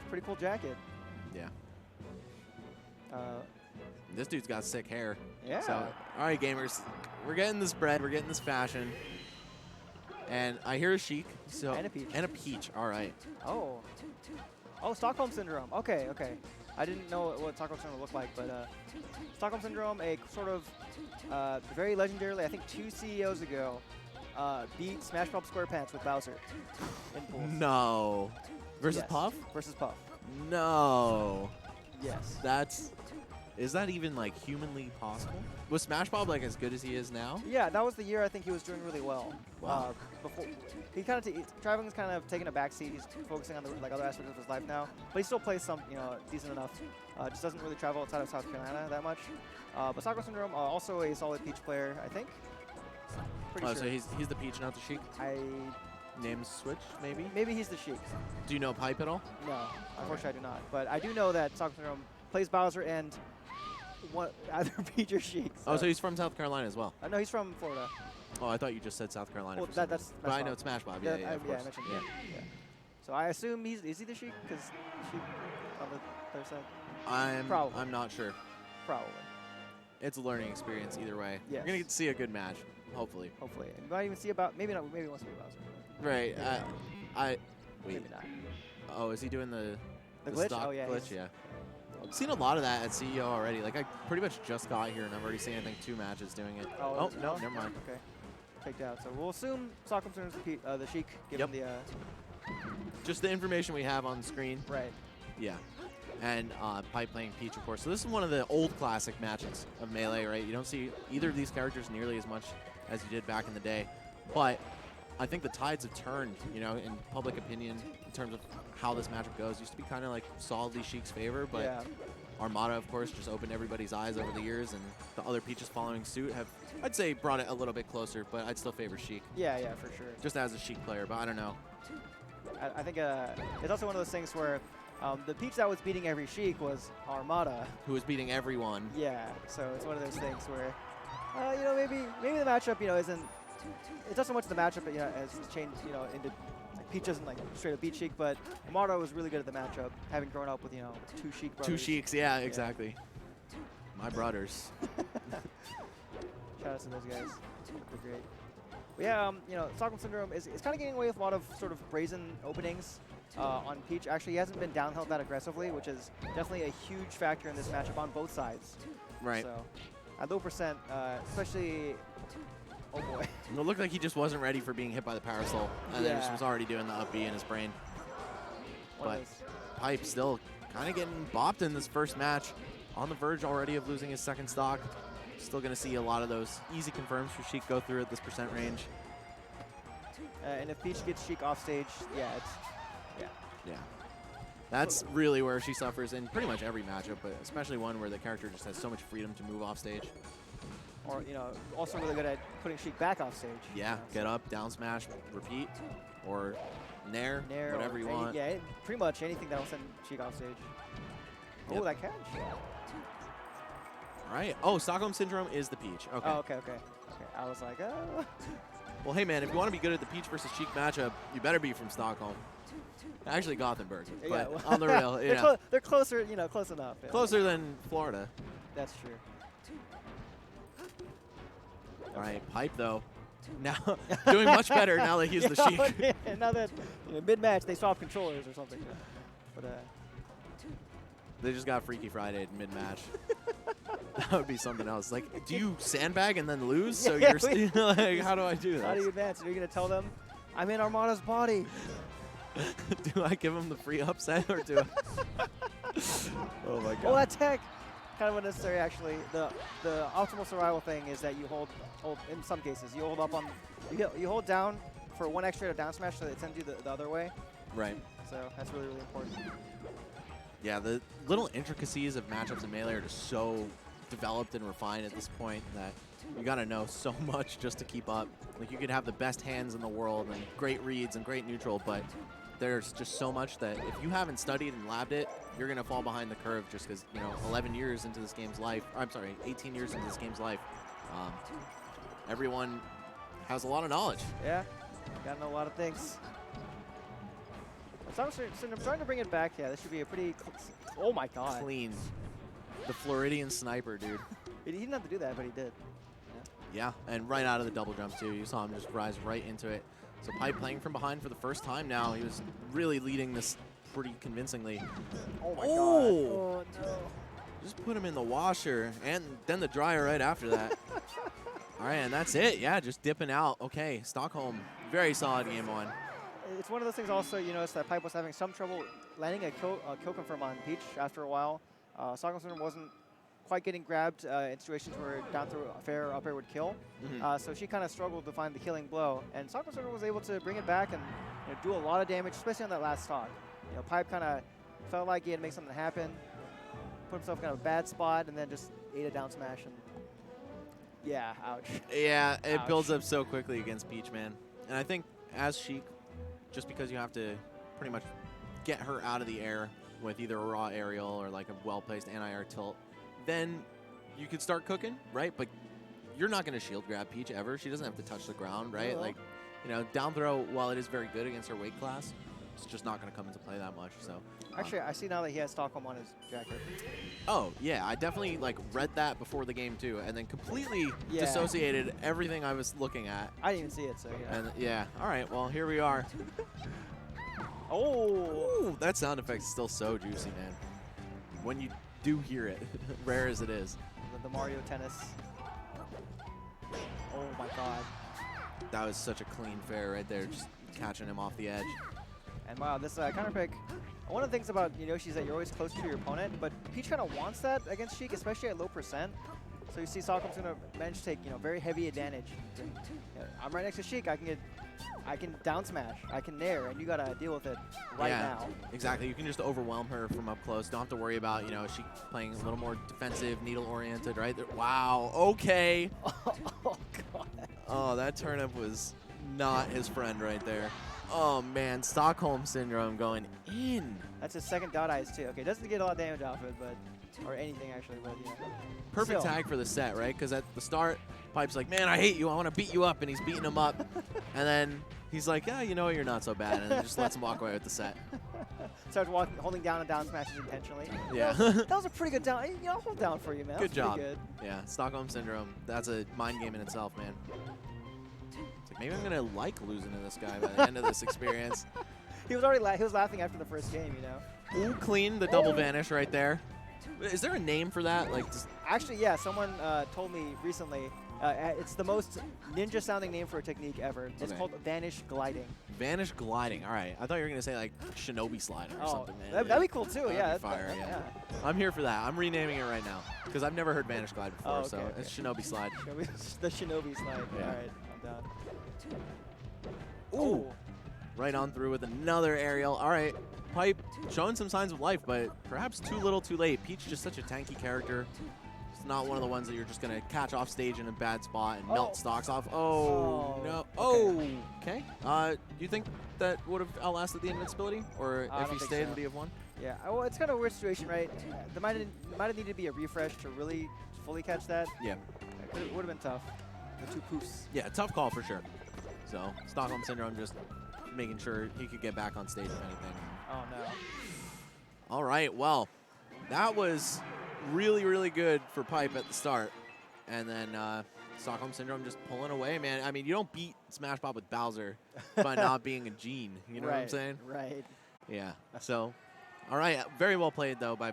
pretty cool jacket. Yeah. Uh, This dude's got sick hair. yeah. So, all right, gamers, we're getting this bread. We're getting this fashion. And I hear a Sheik. So And a peach. And a peach. All right. Oh. Oh, Stockholm Syndrome. Okay, okay. I didn't know what Stockholm Syndrome looked like, but Stockholm Syndrome, a sort of very legendarily, I think 2 CEOs ago, beat Smash Bros. SquarePants with Bowser in pools. No. Versus Yes. Puff? Versus Puff. No. Yes. Is that even like humanly possible? Was Smash Bob like as good as he is now? Yeah, that was the year I think he was doing really well. Wow. Before he kind of traveling's kind of taken a backseat. He's focusing on the other aspects of his life now, but he still plays some decent enough. Just doesn't really travel outside of South Carolina that much. But Stockholm Syndrome also a solid Peach player, I think. Pretty sure. So he's the Peach, not the Sheik. Names switch, maybe. Maybe he's the Sheik. Do you know Pipe at all? No, unfortunately I do not. But I do know that Stockholm Syndrome plays Bowser and either Peach or Sheik. So. Oh, so he's from South Carolina as well. No, he's from Florida. Oh, I thought you just said South Carolina. Well, for some that's reason. Smash But I Bob. know it's Smash Bob. Yeah, I of course. mentioned yeah. So I assume is he the Sheik? Because Sheik on the other side. Probably. I'm not sure. Probably. It's a learning experience either way. Yes. We're gonna get to see a good match, hopefully. Hopefully. And you might even see about maybe not. Maybe he wants to be Bowser. Right. Wait. Maybe not. Oh, is he doing the glitch? stock Oh, yeah, glitch? Yeah. I've seen a lot of that at CEO already. Like I pretty much just got here and I've already seen I think 2 matches doing it. Oh no, never mind. Okay. Checked out. So we'll assume Stockholm Syndrome's the Sheik, given the. Just the information we have on screen. Right. Yeah. And Pipe playing Peach, of course. So this is one of the old classic matches of Melee, right? You don't see either of these characters nearly as much as you did back in the day. But I think the tides have turned, in public opinion in terms of how this matchup goes. Used to be kind of like solidly Sheik's favor, but Yeah. Armada, of course, just opened everybody's eyes over the years, and the other Peaches following suit have, I'd say, brought it a little bit closer, but I'd still favor Sheik. Yeah, for sure. Just as a Sheik player, but I don't know. I think it's also one of those things where the Peach that was beating every Sheik was Armada. Who was beating everyone. Yeah, so it's one of those things where, maybe the matchup, isn't. It's not so much the matchup, has changed, into like Peach doesn't like straight up beat Sheik, but Armada was really good at the matchup, having grown up with 2 Sheik brothers. 2 Sheiks, yeah, exactly. My brothers. Shout out to those guys. They're great. But yeah, Stockholm Syndrome is kind of getting away with a lot of sort of brazen openings on Peach. Actually, he hasn't been downhill that aggressively, which is definitely a huge factor in this matchup on both sides. Right. So, at low percent, especially. Oh boy. It looked like he just wasn't ready for being hit by the Parasol, and then just was already doing the up B in his brain. But Pipe still kind of getting bopped in this first match. On the verge already of losing his second stock. Still going to see a lot of those easy confirms for Sheik go through at this percent range. And if Peach gets Sheik off stage, yeah. That's really where she suffers in pretty much every matchup, but especially one where the character just has so much freedom to move off stage. Or, also really good at putting Sheik back off stage. Yeah, get up, down smash, repeat, or nair whatever you want. Yeah, pretty much anything that will send Sheik off stage. Yep. Oh, that catch. All right. Oh, Stockholm Syndrome is the Peach. Okay. Oh, okay. I was like, oh. Well, hey, man, if you want to be good at the Peach versus Sheik matchup, you better be from Stockholm. Actually, Gothenburg. But Yeah, well, on the real, they're closer, close enough. Yeah. Closer than Florida. That's true. All right, Pipe, though. Now, doing much better now that he's the Sheik. Yeah, now that mid-match, they swap controllers or something. But They just got Freaky Friday mid-match. That would be something else. Like, do you sandbag and then lose? So you're like, how do I do that? How do you advance? Are you going to tell them, I'm in Armada's body? Do I give him the free upset or do I? Oh, my God. Well, that tech, kind of unnecessary, actually. The optimal survival thing is that you hold in some cases, you hold up on, you hold down for 1 extra down smash so that it sends you the other way. Right. So that's really, really important. Yeah, the little intricacies of matchups in Melee are just so developed and refined at this point that you got to know so much just to keep up. Like, you could have the best hands in the world and great reads and great neutral, but there's just so much that if you haven't studied and labbed it, you're going to fall behind the curve just because, 11 years into this game's life, I'm sorry, 18 years into this game's life, everyone has a lot of knowledge. Yeah, got to know a lot of things. Stockholm Syndrome trying to bring it back. Yeah, this should be a pretty. Oh my God. Clean. The Floridian sniper, dude. He didn't have to do that, but he did. Yeah, and right out of the double jump, too. You saw him just rise right into it. So Pipe playing from behind for the first time now. He was really leading this pretty convincingly. Oh my God. Oh no. Just put him in the washer and then the dryer right after that. All right, and that's it. Yeah, just dipping out. Okay, Stockholm, very solid game one. It's one of those things also, you notice that Pipe was having some trouble landing a kill confirm on Peach after a while. Stockholm Syndrome wasn't quite getting grabbed in situations where down throw fair or up air would kill. So she kind of struggled to find the killing blow. And Stockholm Syndrome was able to bring it back and do a lot of damage, especially on that last stock. Pipe kind of felt like he had to make something happen, put himself in kind of a bad spot, and then just ate a down smash. And yeah, ouch. Yeah, it builds up so quickly against Peach, man. And I think as Sheik, just because you have to pretty much get her out of the air with either a raw aerial or like a well-placed anti-air tilt, then you could start cooking, right? But you're not going to shield grab Peach ever. She doesn't have to touch the ground, right? No. Like, down throw, while it is very good against her weight class, it's just not going to come into play that much. So actually, I see now that he has Stockholm on his jacket. Oh, yeah. I definitely read that before the game, too, and then completely dissociated everything I was looking at. I didn't even see it, so yeah. And yeah. All right, well, here we are. Oh! Ooh, that sound effect is still so juicy, man. When you do hear it, rare as it is. The Mario tennis. Oh my God. That was such a clean fair right there, just catching him off the edge. And wow, this counter pick. One of the things about Yoshi is that you're always close to your opponent, but Peach kind of wants that against Sheik, especially at low percent. So you see Stockholm's going to manage to take very heavy advantage. I'm right next to Sheik. I can down smash. I can nair, and you got to deal with it right now. Exactly. You can just overwhelm her from up close. Don't have to worry about Sheik playing a little more defensive, needle oriented, right? Wow. Okay. Oh God. Oh, that turnip was not his friend right there. Oh, man. Stockholm Syndrome going in. That's his second dot eyes, too. Okay, doesn't get a lot of damage off it, but or anything, actually. But, Perfect tag for the set, right? Because at the start, Pipe's like, man, I hate you. I want to beat you up. And he's beating him up. And then he's like, yeah, you're not so bad. And then just lets him walk away with the set. Starts holding down and down smashes intentionally. Yeah. That was a pretty good down. I'll hold down for you, man. Good job. Good. Yeah, Stockholm Syndrome. That's a mind game in itself, man. Maybe I'm gonna like losing to this guy by the end of this experience. He was already he was laughing after the first game, Ooh, clean the double vanish right there. Is there a name for that? Actually, yeah. Someone told me recently. It's the most ninja-sounding name for a technique ever. It's called Vanish Gliding. Vanish Gliding. All right. I thought you were gonna say Shinobi Slide or something, man. That'd be cool too. Yeah. Fire. Yeah. I'm here for that. I'm renaming it right now because I've never heard Vanish Glide before. So it's Shinobi Slide. The Shinobi Slide. Yeah. All right. I'm down. Ooh. Right on through with another aerial. All right. Pipe showing some signs of life, but perhaps too little too late. Peach just such a tanky character. It's not one of the ones that you're just going to catch off stage in a bad spot and melt stocks off. Oh, no. Okay. Do you think that would have outlasted the invincibility? Or if he stayed, would he have won? Yeah. Well, it's kind of a weird situation, right? There might have needed to be a refresh to really fully catch that. Yeah. It would have been tough. The two poofs. Yeah, tough call for sure. So, Stockholm Syndrome just making sure he could get back on stage if anything. Oh, no. All right, well, that was really, really good for Pipe at the start. And then Stockholm Syndrome just pulling away, man. I mean, you don't beat Smash Pop with Bowser by not being a gene. You know what I'm saying? Right. Yeah. So, all right. Very well played, though, by